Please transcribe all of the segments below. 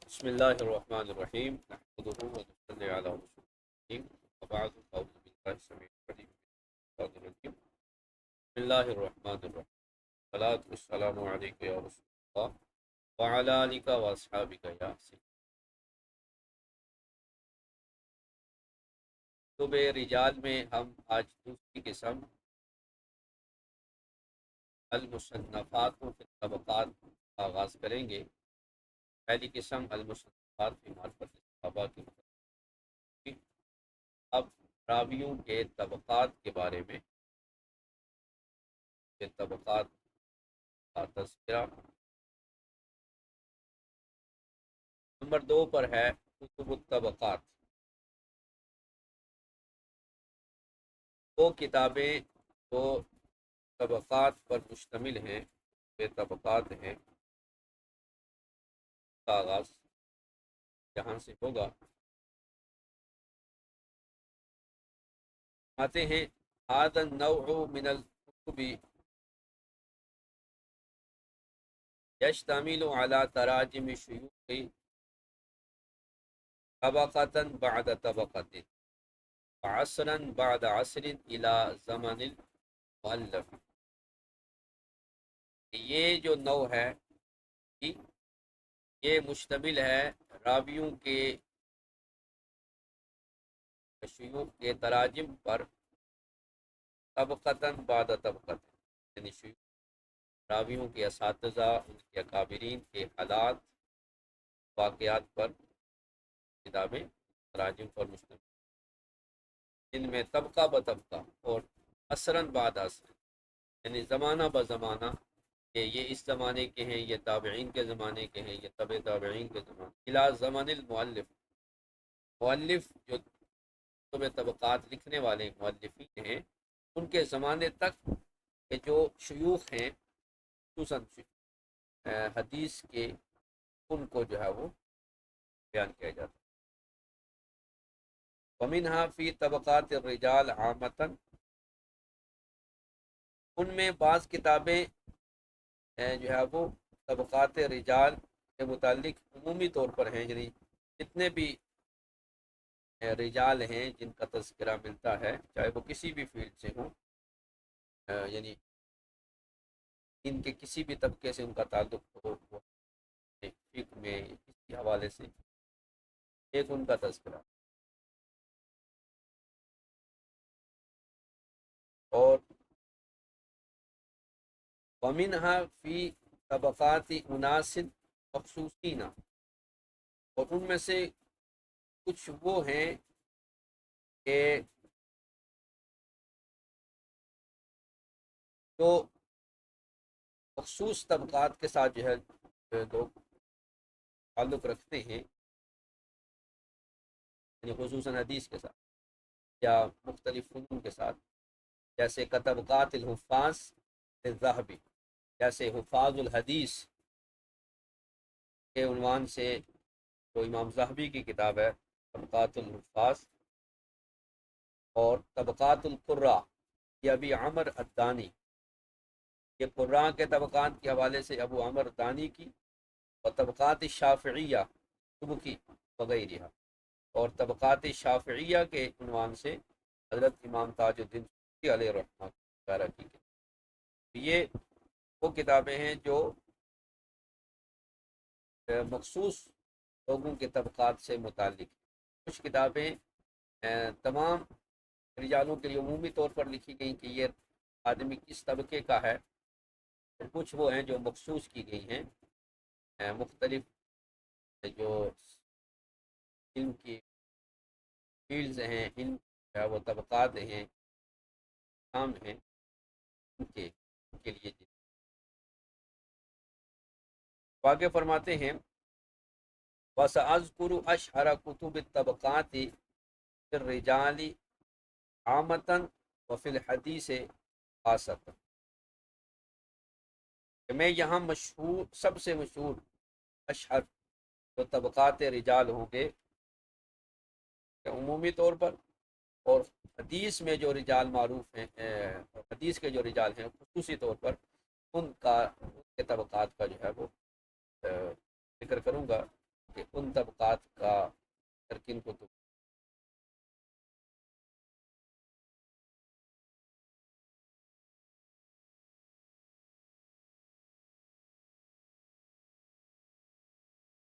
بسم الله الرحمن الرحيم نحمده ونصلي على رسوله الكريم وبعد أعوذ بالله السميع العليم من الشيطان الرجيم بسم الله الرحمن الرحيم الصلاة والسلام عليك يا رسول الله وعلى آلك وأصحابك يا سيدي. کتب رجال میں ہم آج دوسری قسم المصنفات فی الطبقات کا آغاز کریں گے. پہلی قسم المصنفات فی معرفت الصحابہ کی مطلب. اب راویوں کے طبقات کے بارے میں طبقات کا تذکرہ. نمبر 2 پر ہے کتب الطبقات. وہ کتابیں جو طبقات پر مشتمل ہیں، یہ طبقات ہیں. کا آغاز جہاں سے ہوگا آتے ہیں. هذا النوع من الكتب يشتمل على تراجم شيوخ طبقة بعد طبقة وعصرا بعد عصر إلى زمن المؤلف. یہ جو نوع ہے یہ مشتمل ہے راویوں کے شیوخ کے تراجم پر طبقتاً بعد طبقت، یعنی شیوخ راویوں کے اساتذہ ان کے اکابرین کے حالات واقعات پر کتابیں تراجم پر مشتمل، جن میں طبقہ بطبقہ اور عصراً بعد عصر، یعنی زمانہ بزمانہ کہ یہ اس زمانے کے ہیں، یہ تابعین کے زمانے کے ہیں، یہ تبع تابعین کے زمانے. الی زمن المؤلف، مؤلف جو طبقات لکھنے والے مؤلفین ہیں ان کے زمانے تک کہ جو شیوخ ہیں خصوصاً حدیث کے، ان کو جو ہے وہ بیان کیا جاتا ہے. ومنها فی طبقات الرجال عامتاً، ان میں بعض کتابیں جو ہے وہ طبقات رجال کے متعلق عمومی طور پر ہیں، یعنی جتنے بھی رجال ہیں جن کا تذکرہ ملتا ہے چاہے وہ کسی بھی فیلڈ سے ہوں، یعنی ان کے کسی بھی طبقے سے ان کا تعلق ہو، فقہ میں کسی حوالے سے ایک ان کا تذکرہ. اور ومنها فی طبقات اناس مخصوصین، اور ان میں سے کچھ وہ ہیں کہ جو مخصوص طبقات کے ساتھ جو ہے لوگ تعلق رکھتے ہیں، یعنی خصوصاً حدیث کے ساتھ یا مختلف فنون کے ساتھ، جیسے طبقات الحفاظ الذہبی، جیسے حفاظ الحدیث کے عنوان سے جو امام ذہبی کی کتاب ہے طبقات الحفاظ، اور طبقات القراء یہ ابی عمر الدانی، یہ قراء کے طبقات کے حوالے سے ابو عمر الدانی کی، اور طبقات الشافعیہ سبکی وغیرہ، اور طبقات شافعیہ کے عنوان سے حضرت امام تاج الدین سبکی علیہ رحمۃ وغیرہ کی. یہ وہ کتابیں ہیں جو مخصوص لوگوں کے طبقات سے متعلق ہیں. کچھ کتابیں تمام رجالوں کے لیے عمومی طور پر لکھی گئیں کہ یہ آدمی کس طبقے کا ہے، اور کچھ وہ ہیں جو مخصوص کی گئی ہیں مختلف جو علم کی فیلڈز ہیں، علم وہ طبقات ہیں، کام ہیں ان کے لیے. آگے فرماتے ہیں وَسَأَذْكُرُ أَشْهَرَ كُتُبِ الطَّبَقَاتِ فِي الرِّجَالِ عَامَةً وَفِي الْحَدِيثِ خاصةً. کہ میں یہاں مشہور، سب سے مشہور اشہر جو طبقات رجال ہوں گے عمومی طور پر، اور حدیث میں جو رجال معروف ہیں، حدیث کے جو رجال ہیں خصوصی طور پر، ان کے طبقات کا جو ہے وہ ذکر کروں گا. کہ ان طبقات کا ترکین کو تو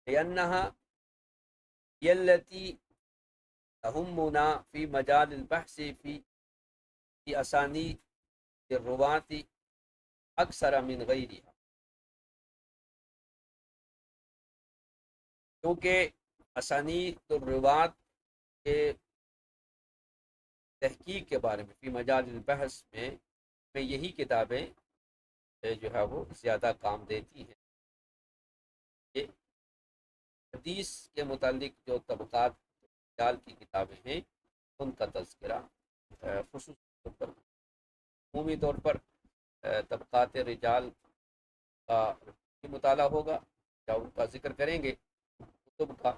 لأنها هي التي تهمنا في مجال البحث في أسانيد الرواة أكثر من غيرها، کیونکہ اسانید الروات کے تحقیق کے بارے میں فی مجال البحث میں یہی کتابیں جو ہے وہ زیادہ کام دیتی ہیں۔ یہ حدیث کے متعلق جو طبقات رجال کی کتابیں ہیں ان کا تذکرہ خصوصی طور پر، عمومی طور پر طبقات رجال کا مطالعہ ہوگا یا ان کا ذکر کریں گے کتب کا،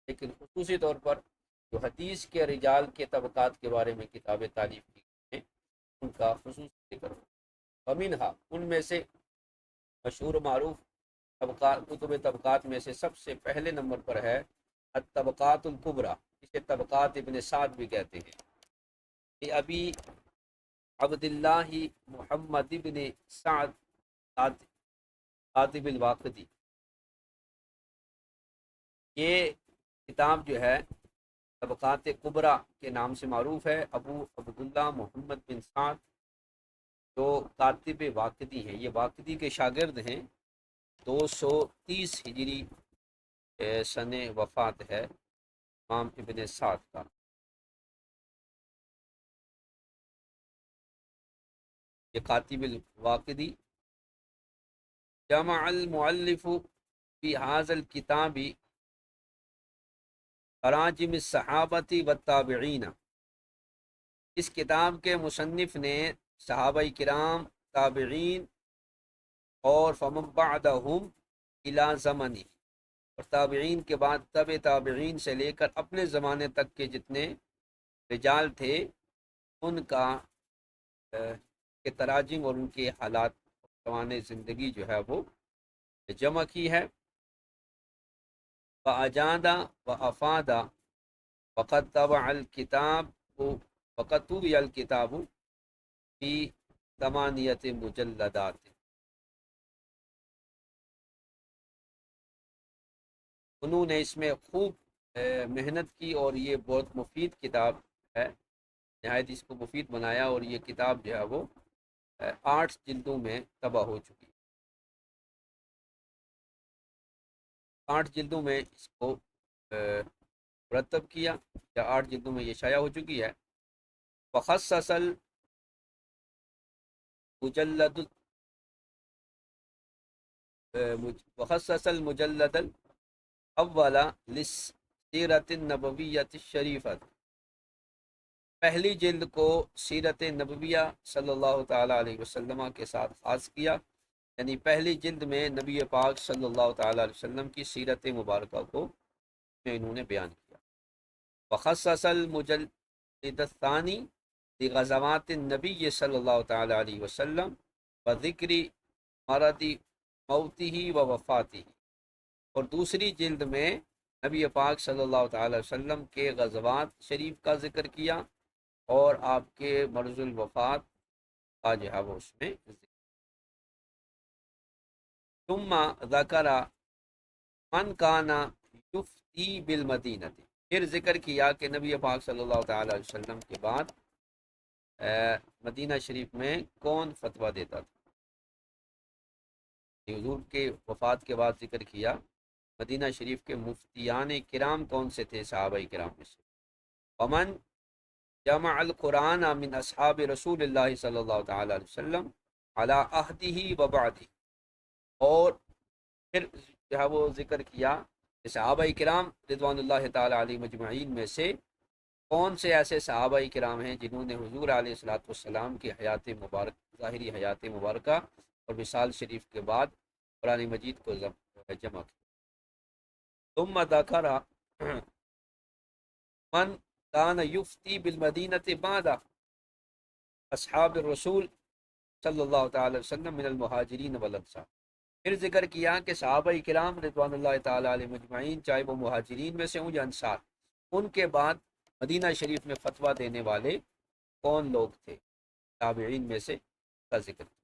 لیکن خصوصی طور پر جو حدیث کے رجال کے طبقات کے بارے میں کتابیں تالیف کی ہیں ان کا خصوصی ذکر ہوگا۔ ومنہا، ان میں سے مشہور معروف طبقات کتب طبقات میں سے سب سے پہلے نمبر پر ہے الطبقات الکبریٰ، اسے طبقات ابن سعد بھی کہتے ہیں، ابی عبداللہ محمد ابن سعد کاتب الواقدی۔ یہ کتاب جو ہے طبقات کبریٰ کے نام سے معروف ہے، ابو عبداللہ محمد بن سعد جو کاتب واقدی ہیں، یہ واقدی کے شاگرد ہیں۔ 230 ہجری سن وفات ہے امام ابن سعد کا۔ یہ کاتب الواقدی جمع المؤلف فی هذا الکتاب تراجم الصحابۃ والتابعین، اس کتاب کے مصنف نے صحابہ کرام، تابعین اور فمن بعدہم الی زمنہ، اور تابعین کے بعد تبع تابعین سے لے کر اپنے زمانے تک کے جتنے رجال تھے ان کا کے تراجم اور ان کے حالات زمانے زندگی جو ہے وہ جمع کی ہے۔ وَأَجَادَ وَأَفَادَ وَقَدْ طَبَعَ الْكِتَابُ وَقَدْ طُبِعَ الْكِتَابُ فِي 8 مجلدات۔ انہوں نے اس میں خوب محنت کی اور یہ بہت مفید کتاب ہے، نہایت اس کو مفید بنایا، اور یہ کتاب جو ہے وہ 8 جلدوں میں طبع ہو چکی ہے، 8 جلدوں میں اس کو مرتب کیا، یا 8 جلدوں میں یہ شائع ہو چکی ہے۔ وخصص المجلد وخصص المجلد الاول للسیرۃ النبویۃ الشریفہ، پہلی جلد کو سیرت نبویہ صلی اللہ تعالیٰ علیہ وسلم کے ساتھ خاص کیا، یعنی پہلی جلد میں نبی پاک صلی اللہ تعالیٰ علیہ وسلم کی سیرت مبارکہ کو انہوں نے بیان کیا۔ وخصص المجلد الثانی لغزوات النبی صلی اللہ تعالیٰ علیہ وسلم وذکر مرض موتہ و وفاتہ، اور دوسری جلد میں نبی پاک صلی اللہ تعالیٰ علیہ وسلم کے غزوات شریف کا ذکر کیا اور آپ کے مرض الوفات کا جو ہے وہ اس میں ذکر۔ ثم ذکر من کان یفتی بالمدینہ، پھر ذکر کیا کہ نبی پاک صلی اللہ تعالیٰ علیہ وسلم کے بعد مدینہ شریف میں کون فتویٰ دیتا تھا۔ حضور کے وفات کے بعد ذکر کیا مدینہ شریف کے مفتیان کرام کون سے تھے صحابہ کرام میں سے۔ ومن جمع القرآن من اصحاب رسول اللہ صلی اللہ تعالیٰ علیہ وسلم علی عہدہ و بعدہ، اور پھر جو ہے وہ ذکر کیا کہ صحابہ کرام رضوان اللہ تعالیٰ علیہ مجمعین میں سے کون سے ایسے صحابہ کرام ہیں جنہوں نے حضور علیہ الصلوۃ والسلام کی حیات مبارک، ظاہری حیات مبارکہ اور وصال شریف کے بعد قرآن مجید کو جمع کیا۔ ثم ذکر من کان یفتی بالمدینۃ بعد اصحاب الرسول صلی اللہ تعالی وسلم من المہاجرین والانصار، پھر ذکر کیا کہ صحابہ کرام رضوان اللہ تعالیٰ علیہ مجمعین، چاہے وہ مہاجرین میں سے ہوں یا انصار، ان کے بعد مدینہ شریف میں فتویٰ دینے والے کون لوگ تھے، تابعین میں سے کا ذکر کیا۔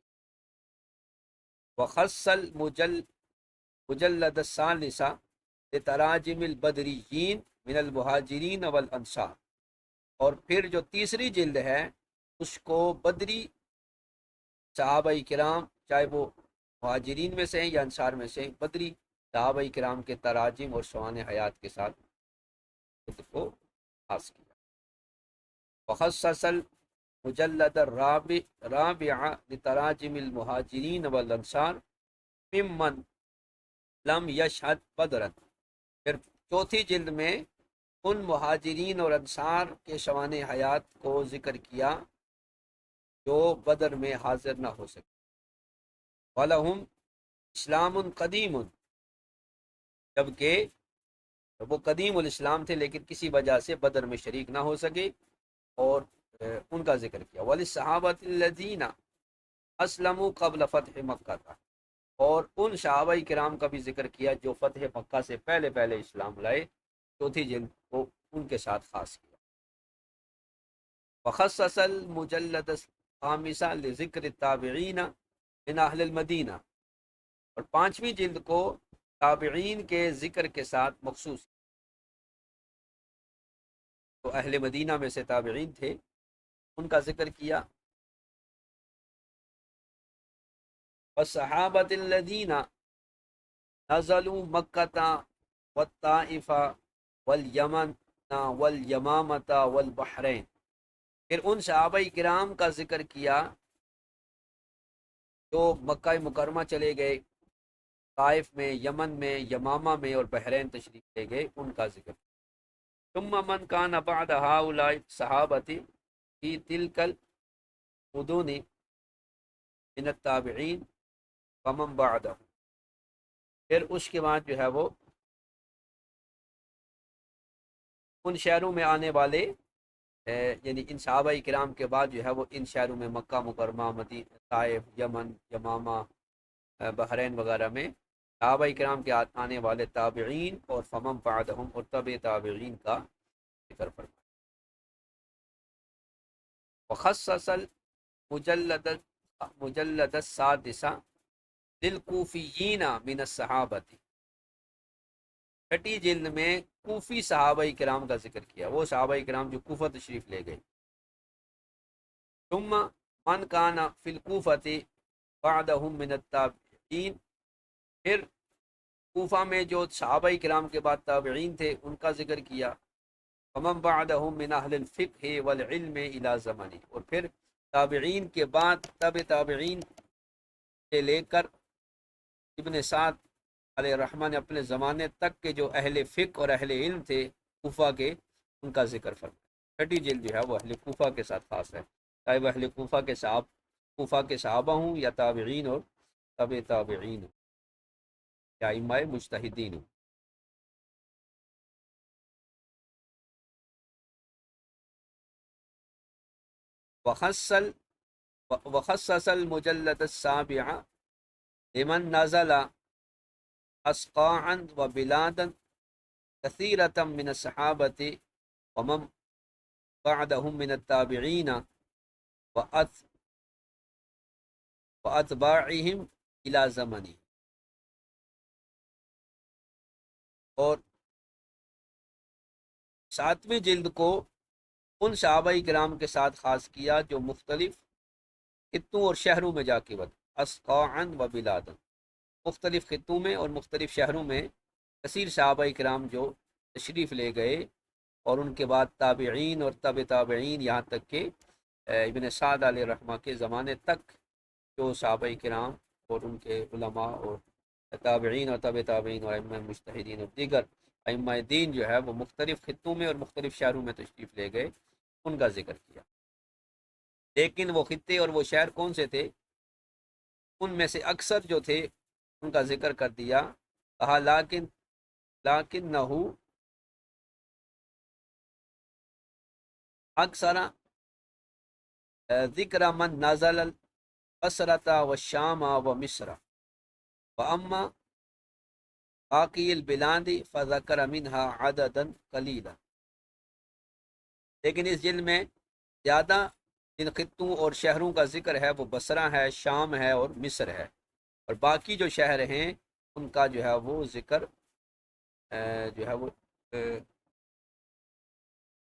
وخص المجلد الثالثہ لتراجم البدریین من المہاجرین والانصار، اور پھر جو تیسری جلد ہے اس کو بدری صحابہ کرام، چاہے وہ مہاجرین میں سے ہیں یا انصار میں سے، بدری صحابہ کرام کے تراجم اور سوانح حیات کے ساتھ کو خاص کیا۔ وخصص المجلد الرابع لتراجم المہاجرین والانصار ممن لم یشہد بدرا، پھر چوتھی جلد میں ان مہاجرین اور انصار کے سوانح حیات کو ذکر کیا جو بدر میں حاضر نہ ہو سکے۔ وَلَهُمْ اسلام قدیم، جبکہ وہ قدیم الاسلام تھے لیکن کسی وجہ سے بدر میں شریک نہ ہو سکے، اور ان کا ذکر کیا۔ وَلِلصَّحَابَةِ الَّذِينَ اسلموا قبل فتح مکہ تھا، اور ان صحابہ کرام کا بھی ذکر کیا جو فتح مکہ سے پہلے پہلے اسلام لائے، چوتھی جلد کو ان کے ساتھ خاص کیا۔ وخصص المجلد الخامسہ لذکر التابعین من اہل المدینہ، اور پانچویں جلد کو تابعین کے ذکر کے ساتھ مخصوص، تو اہل مدینہ میں سے تابعین تھے ان کا ذکر کیا۔ والصحابۃ الذین نزلوا مکۃ والطائف والیمن والیمامۃ والبحرین، پھر ان صحابہ کرام کا ذکر کیا جو مکہ مکرمہ چلے گئے، طائف میں، یمن میں، یمامہ میں اور بحرین تشریف لے گئے، ان کا ذکر۔ ثم من کان بعد هؤلاء الصحابۃ فی تلک المدن من التابعین فمن بعدہ، پھر اس کے بعد جو ہے وہ ان شہروں میں آنے والے، یعنی ان صحابہ کرام کے بعد جو ہے وہ ان شہروں میں مکہ مکرمہ، مدینہ، طائف، یمن، یمامہ، بحرین وغیرہ میں صحابہ کرام کے آنے والے تابعین اور فمن بعدہم اور تبع تابعین کا ذکر فرمایا۔ وخصص المجلد السادسہ للکوفیین من الصحابۃ، چھٹی جلد میں کوفی صحابہ کرام کا ذکر کیا، وہ صحابہ کرام جو کوفہ تشریف لے گئے۔ ثم من کان فی الکوفۃ بعدہم من التابعین، پھر کوفہ میں جو صحابہ کرام کے بعد تابعین تھے ان کا ذکر کیا۔ فمن بعدہم من اہل الفقہ والعلم الی زمانی، اور پھر تابعین کے بعد تبع تابعین سے لے کر ابن سعد علیہ الرحمہ نے اپنے زمانے تک کے جو اہل فقہ اور اہل علم تھے کوفہ کے، ان کا ذکر فرمایا۔ چھٹی جلد جو ہے وہ اہل کوفہ کے ساتھ خاص ہے، چاہے وہ اہل کوفہ کے صحابہ ہوں یا تابعین اور تبع تابعین ہوں یا ائمہ مجتہدین ہوں۔ وخصص المجلد السابع لمن نزل اسقاعا وبلادا كثيرة من الصحابة ومن بعدهم من التابعين واتباعهم الى زمنه، اور ساتویں جلد کو ان صحابہ کرام کے ساتھ خاص کیا جو مختلف خطوں اور شہروں میں جا کے اسقاعا وبلادا، مختلف خطوں میں اور مختلف شہروں میں کثیر صحابہ کرام جو تشریف لے گئے، اور ان کے بعد تابعین اور تبع تابعین، یہاں تک کہ ابن سعد علیہ الرحمہ کے زمانے تک جو صحابہ کرام اور ان کے علماء اور تابعین اور تبع تابعین اور ائمہ مجتہدین اور دیگر ائمہ دین جو ہے وہ مختلف خطوں میں اور مختلف شہروں میں تشریف لے گئے، ان کا ذکر کیا۔ لیکن وہ خطے اور وہ شہر کون سے تھے؟ ان میں سے اکثر جو تھے ان کا ذکر کر دیا، کہا لیکنہ اکثر ذکر من نزل البصرۃ والشام ومصر، وَأَمَّا باقی البلاد فذکر منها عددا قلیلا، لیکن اس جلد میں زیادہ جن خطوں اور شہروں کا ذکر ہے وہ بصرہ ہے، شام ہے اور مصر ہے، اور باقی جو شہر ہیں ان کا جو ہے وہ ذکر جو ہے وہ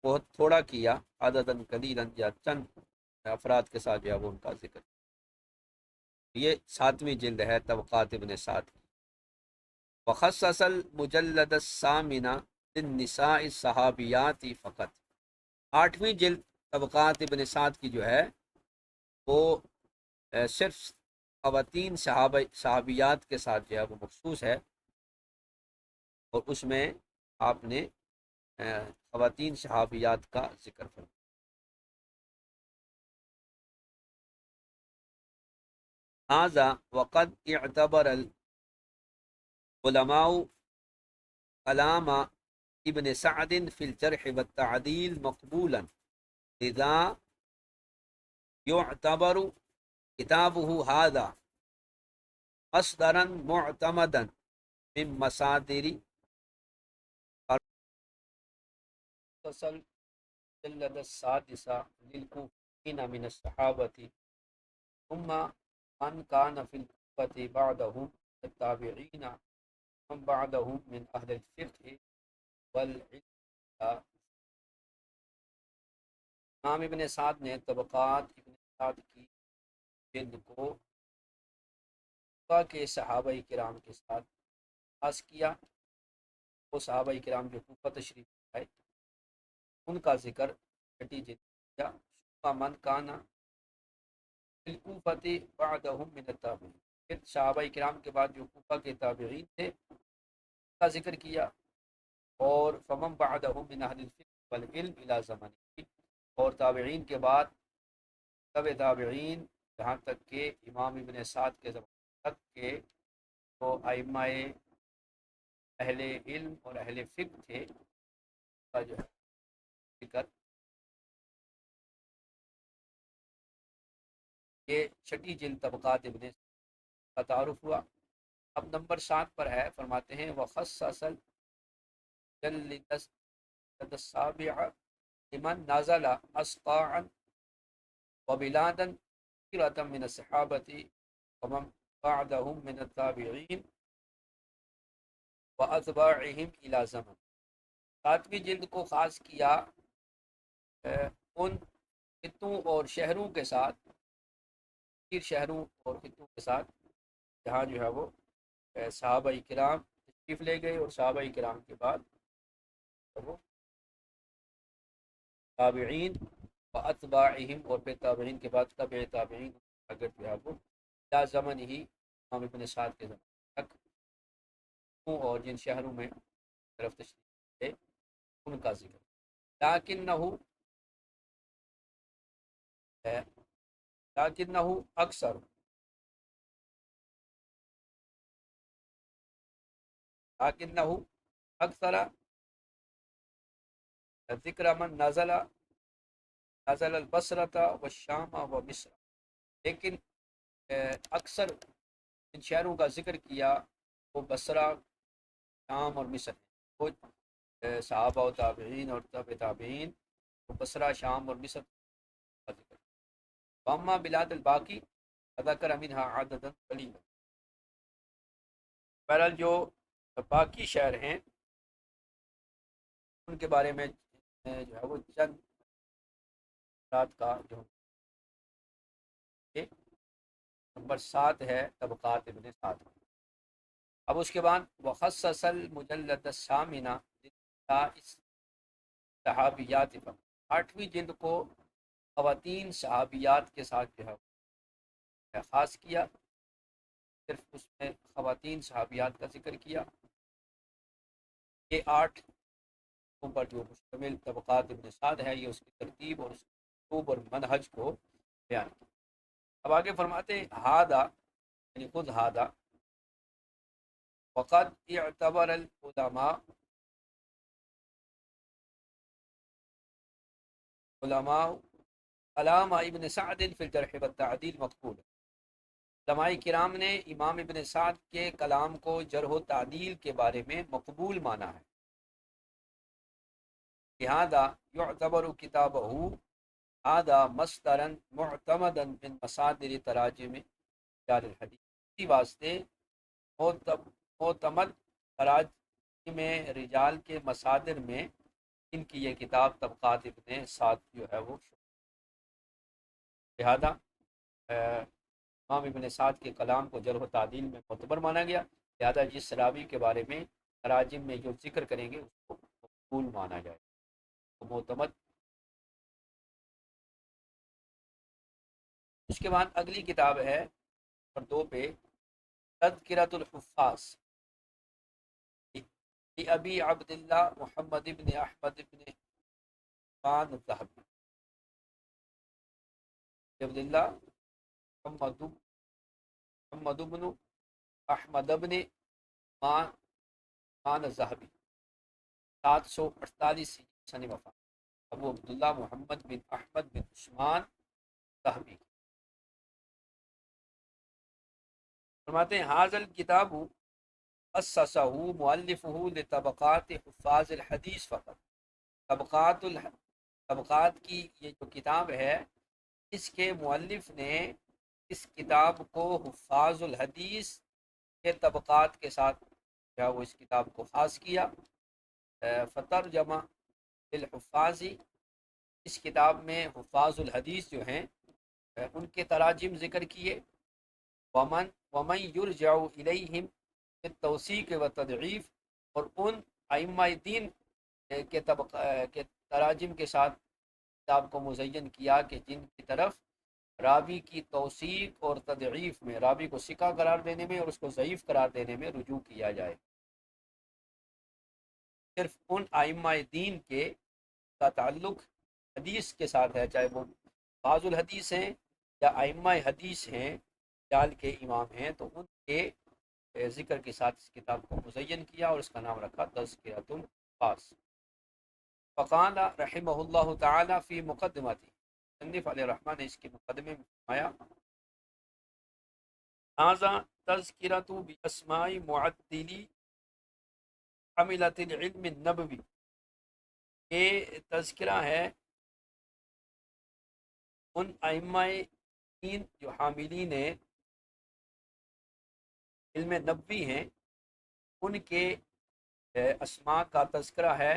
بہت تھوڑا کیا، عددن قلیلا، یا چند افراد کے ساتھ جو ہے وہ ان کا ذکر۔ یہ 7ویں جلد ہے طبقات ابن سعد کی۔ وخصص المجلد الثامن للنساء الصحابیات فقط، 8ویں جلد طبقات ابن سعد کی جو ہے وہ صرف خواتین صحابیات کے ساتھ جو ہے وہ مخصوص ہے، اور اس میں آپ نے خواتین صحابیات کا ذکر فرمایا۔ هذا وقد اعتبر العلماء كلام ابن سعد في الجرح والتعديل مقبولا، لذا يعتبر كتابه هذا مصدرا معتمدا من مصادر الفصل الجلد السادسة للكوفيين من الصحابة، ثم من كان في الكوفة بعدهم التابعين، من بعدهم من أهل الفقه والعلم۔ امام ابن سعد نے طبقات ابن سعد کی جلد کو کوفہ کے صحابہ کرام کے ساتھ خاص کیا، وہ صحابہ کرام جو کوفہ تشریف لائے ان کا ذکر چھٹی جلد کیا۔ من کانا بالکوفۃ بعدهم من التابعین، پھر صحابہ کرام کے بعد جو کوفہ کے تابعین تھے ان کا ذکر کیا، اور فمن بعدهم من اہل الفقہ والعلم الی زمانہ، اور تابعین کے بعد تبع تابعین جہاں تک کہ امام ابن سعد کے زمانے تک کے وہ ائمہ اہل علم اور اہل فقہ تھے کا جو ہے ذکر۔ یہ چھٹی جلد طبقات ابن کا تعارف ہوا۔ اب نمبر 7 پر ہے، فرماتے ہیں وخصص الجلد السابع لمن نزل اسقاعا وبلادا كثيرة من الصحابة ومن بعدهم من التابعين واتباعهم الى زمن۔ 7ویں جلد کو خاص کیا ان خطوں اور شہروں کے ساتھ، شہروں اور خطوں کے ساتھ جہاں جو ہے وہ صحابہ کرام تشریف لے گئے، اور صحابہ کرام کے بعد وہ تابعین و اتباعہم، اور پھر تابعین کے بعد تبع تابعین اگر جو ہے وہ یا زمن ہی امام ابن سعد کے زمانے تک، اور جن شہروں میں طرف تشریف لے ان کا ذکر۔ لیکنہ اکثر ذکر من نزل البصرۃ والشام ومصر، لیکن اکثر ان شہروں کا ذکر کیا وہ بصرہ، شام اور مصر، وہ صحابہ و تابعین اور تبع تابعین وہ بصرہ، شام اور مصر کا ذکر۔ واما بلاد الباقی فذکر منها عددا قلیلا، بہرحال جو باقی شہر ہیں ان کے بارے میں جو ہے وہ چند رات کا جو نمبر 7 ہے طبقات ابن سعد۔ اب اس کے بعد وخصص المجلد الثامن صحابیات پر، 8ویں جلد کو خواتین صحابیات کے ساتھ جو ہے خاص کیا، صرف اس میں خواتین صحابیات کا ذکر کیا۔ یہ 8 پر جو مشتمل طبقات ابن سعد ہے، یہ اس کی ترتیب اور اس کی اسلوب اور منہج کو بیان کیا۔ اب آگے فرماتے ہیں ہادہ، یعنی خود ہادہ، وقد اعتبر علماء کلام ابن سعد فی الجرح والتعدیل مقبول، علماء کرام نے امام ابن سعد کے کلام کو جرح و تعدیل کے بارے میں مقبول مانا ہے، لہذا یعتبر کتابہ هذا مصدرا معتمدا من مصادر تراجم رجال الحدیث، اسی واسطے معتمد تراجم رجال کے مصادر میں ان کی یہ کتاب طبقات ابن سعد جو ہے وہ، لہذا امام ابن سعد کے کلام کو جرح و تعدیل میں معتبر مانا گیا، لہذا جس راوی کے بارے میں تراجم میں جو ذکر کریں گے اس کو مقبول مانا جائے، تو معتمد۔ اس کے بعد اگلی کتاب ہے نمبر 2 پہ، تذکرۃ الحفاظ ابی عبداللہ محمد ابن احمد ابن خان الذہبی، عبداللہ محمد ابن احمد ابن خان الذہبی، 748 سن وفات، ابو عبداللہ محمد بن احمد بن عثمان ذہبی، فرماتے ہیں حاضر کتاب اسسہ مؤلفہ لطبقات حفاظ الحدیث فقط، طبقات کی یہ جو کتاب ہے اس کے مؤلف نے اس کتاب کو حفاظ الحدیث کے طبقات کے ساتھ جو وہ اس کتاب کو خاص کیا، فترجمہ الحفاظ، اس کتاب میں حفاظ الحدیث جو ہیں ان کے تراجم ذکر کیے، ومن یرجع الیہم بالتوثیق و تضعیف، اور ان ائمہ دین کے تراجم کے ساتھ کتاب کو مزین کیا کہ جن کی طرف راوی کی توثیق اور تضعیف میں، راوی کو ثقہ قرار دینے میں اور اس کو ضعیف قرار دینے میں رجوع کیا جائے، صرف ان ائمہ دین کے کا تعلق حدیث کے ساتھ ہے، چاہے وہ بعض الحدیث ہیں یا ائمہ حدیث ہیں، جال کے امام ہیں، تو ان کے ذکر کے ساتھ اس کتاب کو مزین کیا اور اس کا نام رکھا تذکرۃ الحفاظ۔ فقال رحمہ اللہ تعالی فی مقدمتی، مصنف علیہ الرحمٰن نے اس کے مقدمے میں فرمایا، ھذا تذکرۃ باسماء معدلی حملۃ العلم النبوی، یہ تذکرہ ہے ان ائمہ دین جو حاملین علم نبوی ہیں، ان کے اسماء کا تذکرہ ہے،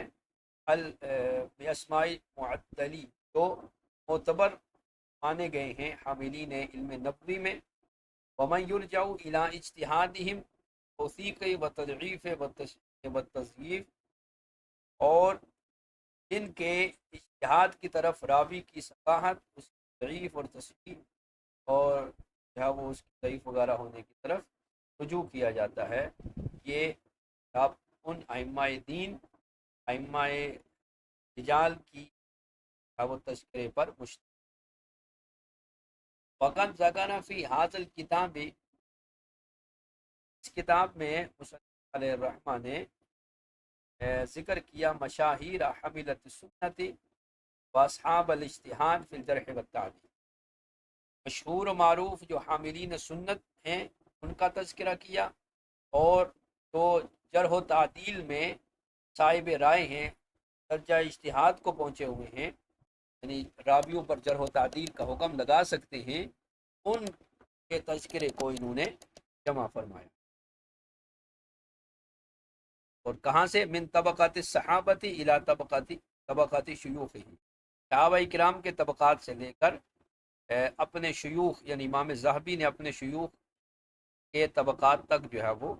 باسماء معدلی جو معتبر مانے گئے ہیں حاملین علم نبوی میں، ومن یرجع الی اجتہادہم توثیق و تضعیف و تضعیف، اور جن کے اجتہاد کی طرف راوی کی صحاحت، اس کی ضعیف اور تصحیح اور جو ہے وہ اس کی ضعیف وغیرہ ہونے کی طرف رجوع کیا جاتا ہے، یہ آپ ان ائمہ دین، ائمہ رجال کی وہ تذکرے پر مشتمل۔ وقت ذکر فی ھذا الکتاب، اس کتاب میں مصنف علیہ الرحمٰن نے ذکر کیا مشاہیر حملۃ السنت واصحاب الاجتہاد فی الجرح والتعدیل، مشہور و معروف جو حاملین سنت ہیں ان کا تذکرہ کیا، اور جو جرح و تعدیل میں صاحب رائے ہیں، درجہ اجتہاد کو پہنچے ہوئے ہیں، یعنی راویوں پر جرح و تعدیل کا حکم لگا سکتے ہیں، ان کے تذکرے کو انہوں نے جمع فرمایا۔ اور کہاں سے؟ من طبقات الصحابۃ الی طبقات شیوخہم، صحابہ کرام کے طبقات سے لے کر اپنے شیوخ، یعنی امام ذہبی نے اپنے شیوخ کے طبقات تک جو ہے وہ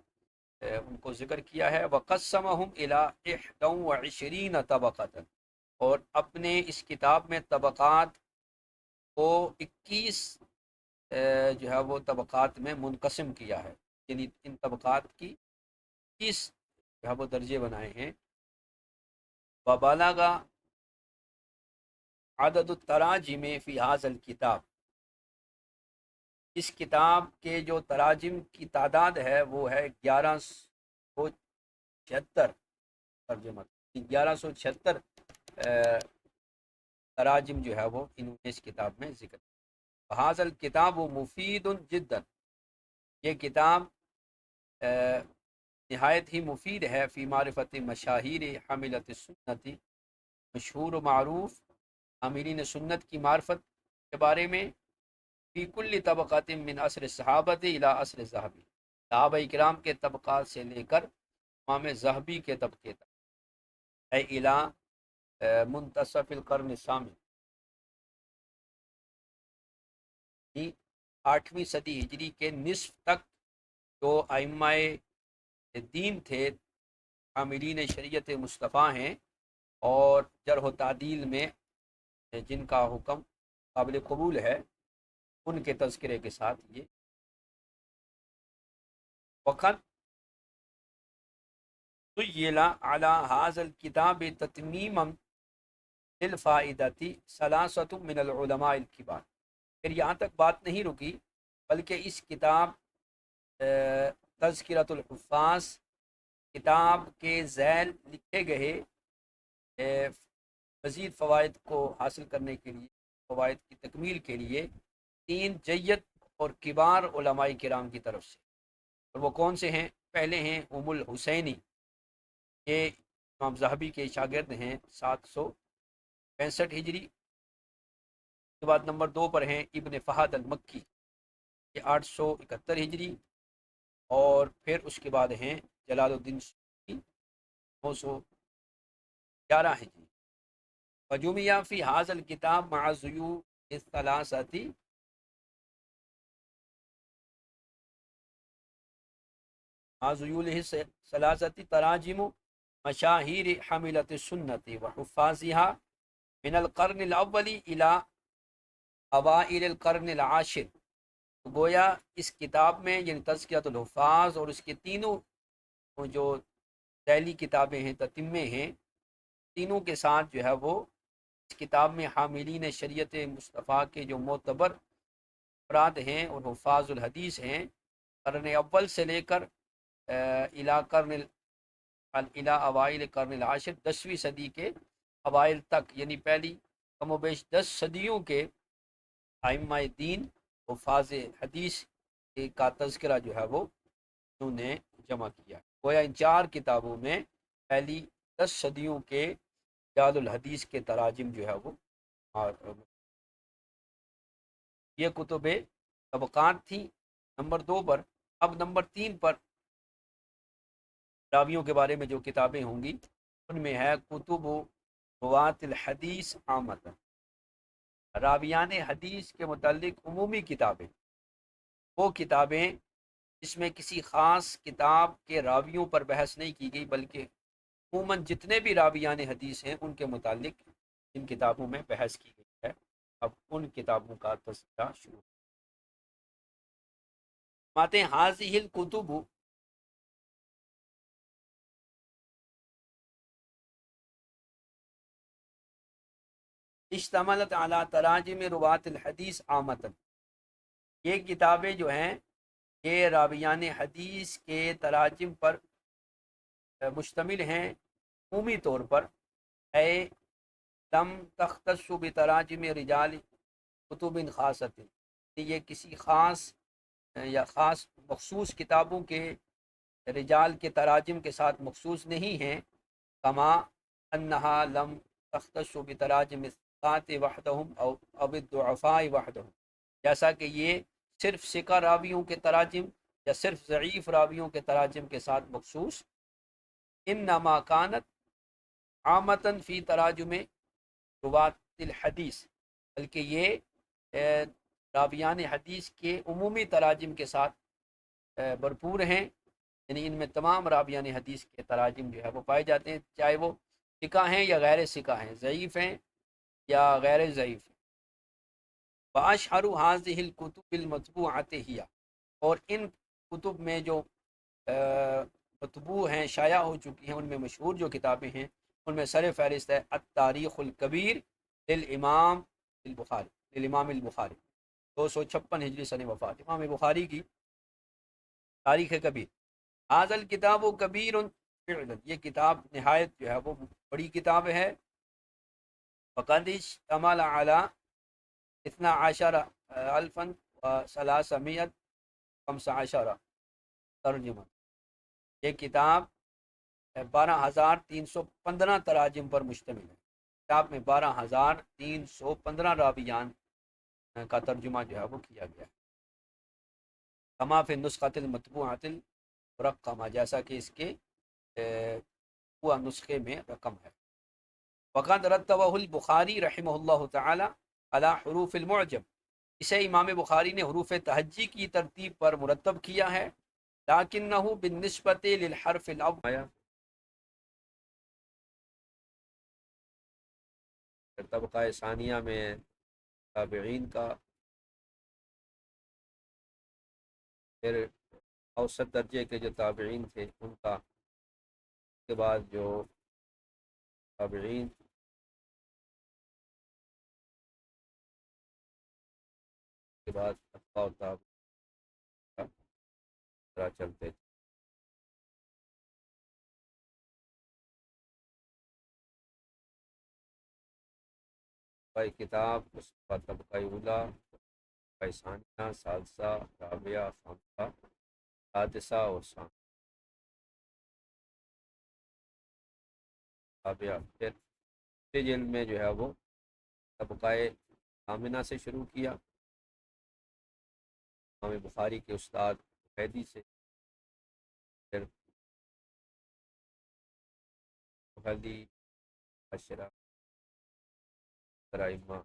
ان کو ذکر کیا ہے۔ وقسمہم الی 21 طبقۃ، اور اپنے اس کتاب میں طبقات کو 21 جو ہے وہ طبقات میں منقسم کیا ہے، یعنی ان طبقات کی 21 جو ہے وہ درجے بنائے ہیں۔ وبلغ عدد التراجم فی ھذا الکتاب، اس کتاب کے جو تراجم کی تعداد ہے وہ ہے 1176 ترجمہ، 1176 تراجم جو ہے وہ انہوں نے اس کتاب میں ذکر۔ ھذا الکتاب مفید جدا، یہ کتاب نہایت ہی مفید ہے فی معرفت مشاہیر حاملۃ سنتی، مشہور و معروف حاملین سنت کی معرفت کے بارے میں، فی کل طبقات من عصر صحابت الی عصر ذہبی، صحابہ کرام کے طبقات سے لے کر امام ذہبی کے طبقے تک، اے الی منتصف القرن الثامن، 8ویں صدی ہجری کے نصف تک جو ائمہ دین تھے، حاملین شریعت مصطفیٰ ہیں، اور جرح و تعدیل میں جن کا حکم قابل قبول ہے، ان کے تذکرے کے ساتھ یہ وقت سیلا علی هذا الکتاب تتمیما للفائدتی ثلاثۃ من العلماء الکبار۔ پھر یہاں تک بات نہیں رکی، بلکہ اس کتاب تذکرۃ الحفاظ کتاب کے ذیل لکھے گئے مزید فوائد کو حاصل کرنے کے لیے، فوائد کی تکمیل کے لیے 3 جید اور کبار علماء کرام کی طرف سے، اور وہ کون سے ہیں؟ پہلے ہیں ام الحسینی، یہ امام ذہبی کے شاگرد ہیں، 765 ہجری۔ اس کے بعد نمبر 2 پر ہیں ابن فہد المکی، یہ 871 ہجری، اور پھر اس کے بعد ہیں جلال الدین سیوطی، 911 ہجری۔ وجمع فی هذا الکتاب مع ذیوع الثلاثۃ ثلاثت تراجم مشاہیر حاملۃ السنت وحفاظها من القرن الاول الى اوائل القرن العاشر۔ گویا اس کتاب میں یعنی تذکرۃ الحفاظ اور اس کے تینوں جو ذیلی کتابیں ہیں، تتمے ہیں، تینوں کے ساتھ جو ہے وہ اس کتاب میں حاملین شریعت مصطفیٰ کے جو معتبر افراد ہیں اور حفاظ الحدیث ہیں، قرن اول سے لے کر الی اوائل قرن العاشر، 10ویں صدی کے اوائل تک، یعنی پہلی کم و بیش 10 صدیوں کے ائمہ دین حفاظ حدیث کا تذکرہ جو ہے وہ انہوں نے جمع کیا۔ گویا ان 4 کتابوں میں پہلی 10 صدیوں کے رجال الحدیث کے تراجم جو ہے وہ، اور یہ کتب طبقات تھیں نمبر 2 پر۔ اب نمبر 3 پر راویوں کے بارے میں جو کتابیں ہوں گی، ان میں ہے کتب روات الحدیث عامۃ، راویان حدیث کے متعلق عمومی کتابیں، وہ کتابیں جس میں کسی خاص کتاب کے راویوں پر بحث نہیں کی گئی، بلکہ عموماً جتنے بھی راویان حدیث ہیں ان کے متعلق ان کتابوں میں بحث کی گئی ہے۔ اب ان کتابوں کا تذکرہ شروع ماتے حاضی الکتب اشتملت علی تراجم روات الحدیث عامۃ، یہ کتابیں جو ہیں یہ راویان حدیث کے تراجم پر مشتمل ہیں عمومی طور پر، اے لم تختص بتراجم رجال کتب خاصۃ، یہ کسی خاص یا خاص مخصوص کتابوں کے رجال کے تراجم کے ساتھ مخصوص نہیں ہیں، کما انہا لم تختص بتراجم الثقات وحدہم او الضعفاء وحدہم، جیسا کہ یہ صرف ثقہ راویوں کے تراجم یا صرف ضعیف راویوں کے تراجم کے ساتھ مخصوص، انما کانت عامتاً فی تراجم روات الحدیث، بلکہ یہ راویان حدیث کے عمومی تراجم کے ساتھ بھرپور ہیں، یعنی ان میں تمام راویان حدیث کے تراجم جو ہے وہ پائے جاتے ہیں، چاہے وہ ثقہ ہیں یا غیر ثقہ ہیں، ضعیف ہیں یا غیر ضعیف ہیں۔ واشہر هذه الکتب المطبوعۃ ہی، اور ان کتب میں جو مطبوع ہیں، شائع ہو چکی ہیں، ان میں مشہور جو کتابیں ہیں ان میں سر فہرست ہے التاریخ الکبیر للامام البخاری، 256 ہجری سن وفات، امام بخاری کی تاریخ کبیر۔ هذا الکتاب کبیر فعلا، یہ کتاب نہایت جو ہے وہ بڑی کتاب ہے، فقد اشتمل علی 12,300 15 ترجمہ، یہ کتاب 12,315 تراجم پر مشتمل ہے۔ کتاب میں 12,315 راویان کا ترجمہ جو ہے وہ کیا گیا ہے۔ کما فی نسخۃ المطبوعۃ المرقمہ، جیسا کہ اس کے وہ نسخے میں رقم ہے۔ وقد رتبہ البخاری رحمہ اللہ تعالی علی حروف المعجم، اسے امام بخاری نے حروف تہجی کی ترتیب پر مرتب کیا ہے۔ لیکنہ بالنسبۃ للحرف الاول، طبقہ ثانیہ میں تابعین کا، پھر اوسط درجے کے جو تابعین تھے ان کا، اس کے بعد جو تابعین کے بعد اتباع تابعین طرح چلتے تھے۔ طبقہ کتاب، اس کا طبقہ اولا، طبقہ ثانیہ، ثالثہ، رابعہ، خامسہ، سادسہ اور رابعہ۔ پھر دوسری جلد میں جو ہے وہ طبقہ ثامنہ سے شروع کیا، امام بخاری کے استاد قیدی سے، پھر محلی اشرا کرائمہ،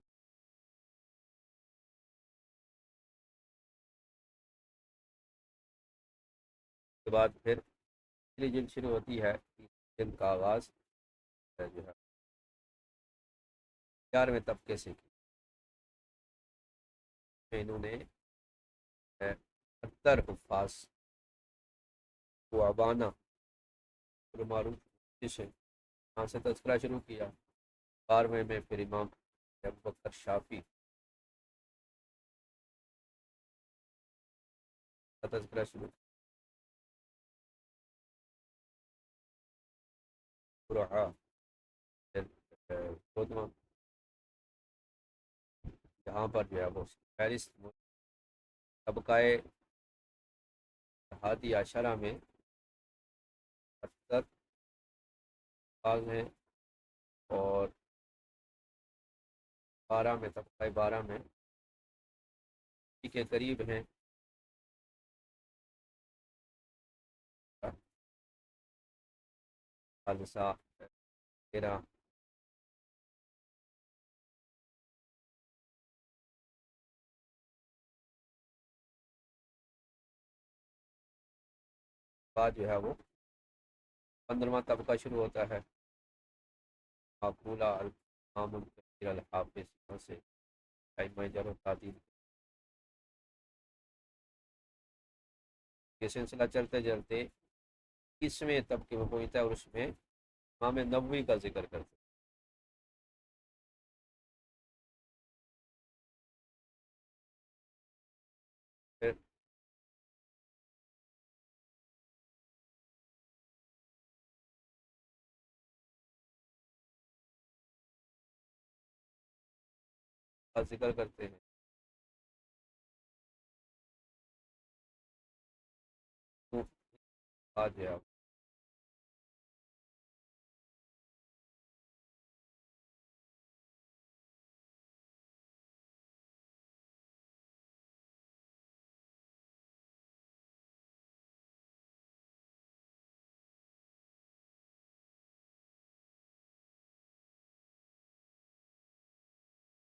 کے بعد پھر تیسری جلد شروع ہوتی ہے۔ تیسری جلد کا آغاز جو ہے 11ویں طبقے سے کی، انہوں نے 70 حفاظ کو ابانا معروف جسے یہاں سے تذکرہ شروع کیا۔ 12ویں میں پھر امام ابوبکر شافی کا تذکرہ شروع کیا۔ جہاں پر جو ہے وہ فہرست طبقہ ہادی عشرہ میں 70 بعض ہیں، اور 12 میں، طبقہ 12 میں اسی کے قریب ہیں خالصہ 13، بعد جو ہے وہ 15واں طبقہ شروع ہوتا ہے، معقولہ الامام الکبیر الحافظ سے ائمہ جرح و تعدیل یہ سلسلہ چلتے چلتے 20ویں طبقے میں پہنچتا ہے، اور اس میں امام نووی کا ذکر کرتے ہیں۔ پھر کا ذکر کرتے ہیں۔ تو آج ہے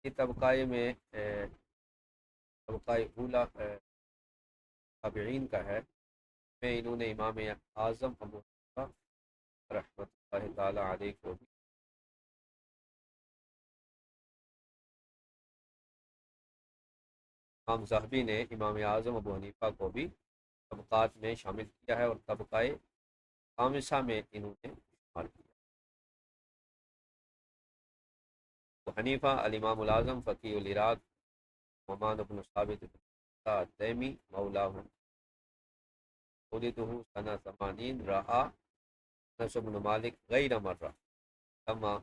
یہ طبقہ میں طبقہ اولا تابعین کا ہے، میں انہوں نے امام اعظم ابو حنیفہ رحمۃ اللہ تعالی علیہ کو بھی، امام ذہبی نے امام اعظم ابو حنیفہ کو بھی طبقات میں شامل کیا ہے، اور طبقہ خامسہ میں انہوں نے شمار کیا۔ ابو حنیفہ الامام العظم فقیہ العراق نعمان بن ثابت التیمی مولاہ، ولدہ سنہ 80، رہا انس بن مالک غیر مرہ کما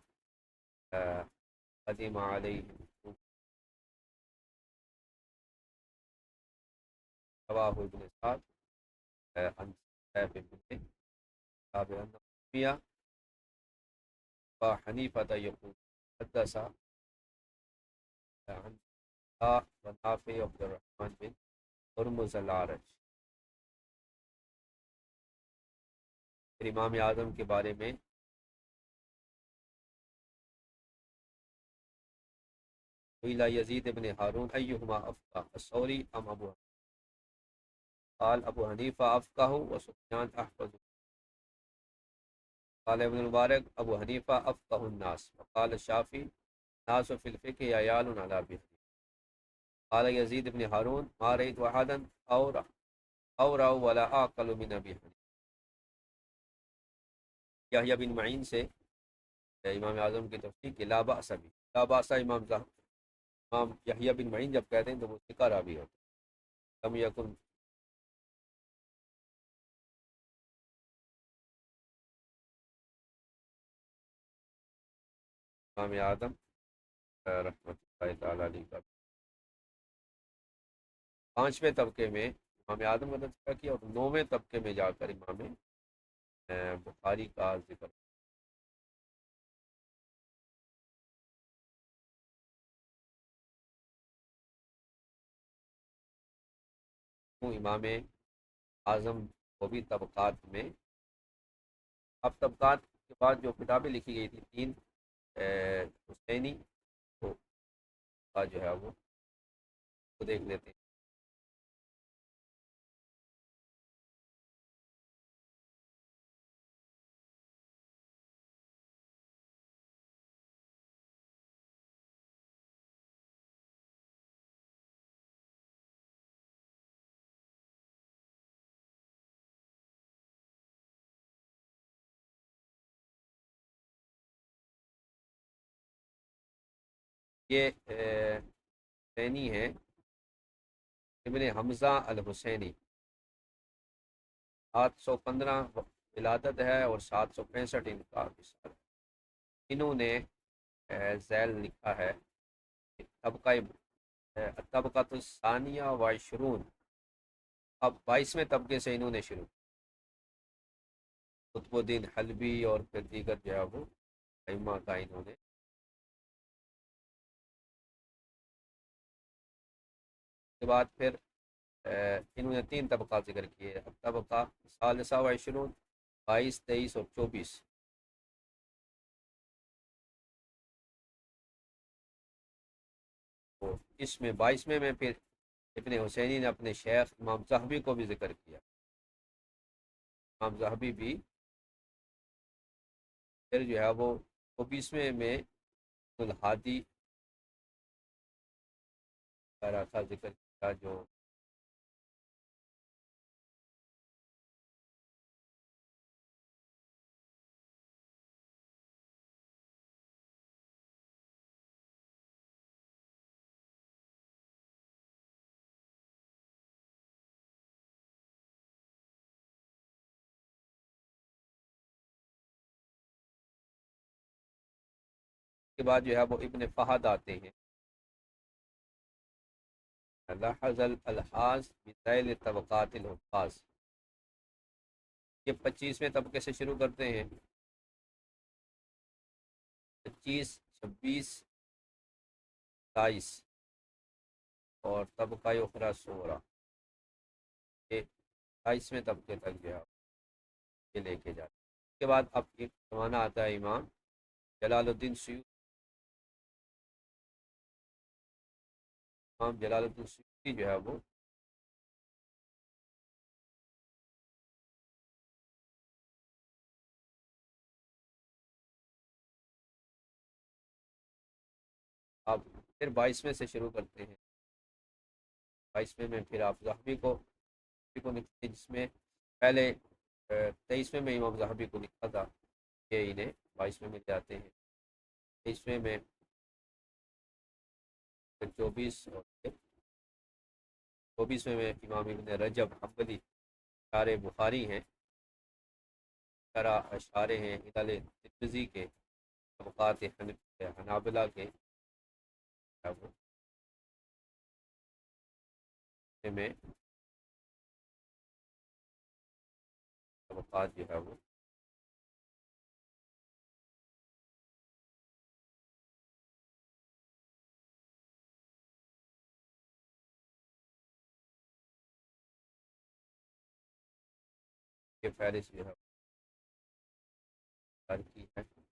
قدم علیہ رواہ ابن سعد عن صہیب بن ثابت عن معاویہ وحنیفہ یقول حدث عن ونافع عبد الرحمن بن ہرمز العرج. پھر امام اعظم کے بارے میں ویلا یزید ابن ہارون ایہما افقہ الثوری ام ابو قال ابو حنیفہ افقہ و سفیان احفظ قال ابن المبارک ابو حنیفہ افقہ الناس وقال الشافعی ناس فی الفقہ عیال علی ابی حنیفہ. قال یزید ابن ہارون ما رأیت احدا اورع ولا اعقل من ابی حنیفہ. یحییٰ بن معین سے امام اعظم کی تفسیر کہ لا بأس بھی، لا بأس امام یحییٰ بن معین جب کہتے ہیں تو وہ ثقہ راوی ہوتا ہے. لم یکن امام اعظم رحمۃ اللہ تعالی علیہ کا 5ویں طبقے میں امام اعظم کا تذکرہ کیا اور 9ویں طبقے میں جا کر امام بخاری کا ذکر. امام اعظم کو بھی طبقات میں، اب طبقات کے بعد جو کتابیں لکھی گئی تھیں 3 حسینی کو کا جو ہے وہ دیکھ لیتے ہیں. یہ حسینی ہے ابن حمزہ الحسینی، 715 ولادت ہے اور 765 ان کا وصال. انہوں نے ذیل لکھا ہے طبقۃ الثانیہ وعشرون. اب 22ویں طبقے سے انہوں نے شروع، قطب الدین حلبی اور پھر دیگر جو ہے وہ ائمہ کا انہوں نے. اس کے بعد پھر انہوں نے 3 طبقات ذکر کیے. اب طبقہ ثالثہ وعشرون 22، 23 اور 24. تو اس میں 22ویں میں پھر ابن حسینی نے اپنے شیخ امام ذہبی کو بھی ذکر کیا. امام ذہبی بھی پھر جو ہے وہ 24ویں میں الحادی کا ذکر کیا جو کے بعد جو ہے وہ ابن فہد آتے ہیں. لحظ الالحاظ بذیل طبقات الحفاظ، یہ 25ویں طبقے سے شروع کرتے ہیں. 25، 26، 27 اور طبقہ اخری 16، یہ 28ویں طبقے تک جو ہے یہ لے کے جاتے ہیں. اس کے بعد اب ایک زمانہ آتا ہے امام جلال الدین سیوطی. امام جلال الدین سیوطی جو ہے وہ اب پھر 22ویں سے شروع کرتے ہیں. 22ویں میں پھر آپ ذہبی کو لکھتے ہیں، جس میں پہلے 23ویں میں امام ذہبی کو لکھا تھا کہ انہیں 22ویں میں جاتے ہیں. 23ویں میں پھر 24 اور پھر 24ویں میں امام ابن رجب حنبلی اشعار بخاری ہیں، اشعار ہیں علل ترمذی کے، طبقات حنابلہ کے میں طبقات جو ہے وہ یہ فہرست جو ہے کی ہے